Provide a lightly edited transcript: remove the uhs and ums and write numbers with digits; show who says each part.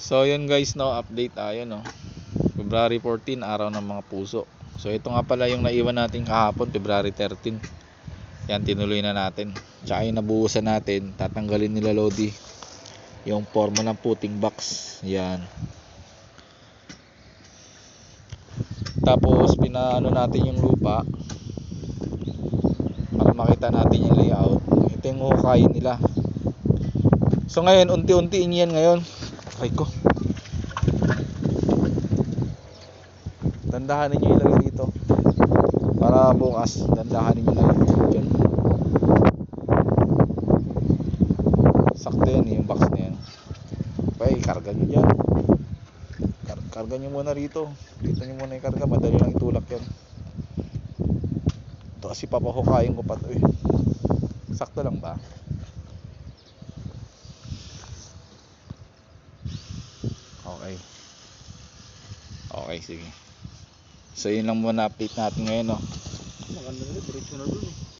Speaker 1: So yun guys, no, update tayo, no. February 14, araw ng mga puso. So ito nga pala yung naiwan natin kahapon, February 13. Yan, tinuloy na natin. Tsaka yung nabuhusan natin, tatanggalin nila Lodi yung forma ng puting box. Yan. Tapos pinaano natin yung lupa para makita natin yung layout. Ito yung hukayin nila. So ngayon, unti-untiin yan ngayon. Ay ko. Dandahanin nyo ilagay dito. Para bukas, dandahanin nyo lang yan. Sakto yan yung box na yan. Okay, karga nyo dyan. Karga nyo muna rito. Dito nyo muna yung karga. Madali lang itulak yan. Ito kasi papahukayin ko pa ito eh. Sakto lang ba? Okay. Okay, sige. So yun lang muna update natin ngayon, no.
Speaker 2: Maganda na, diretso na dun eh.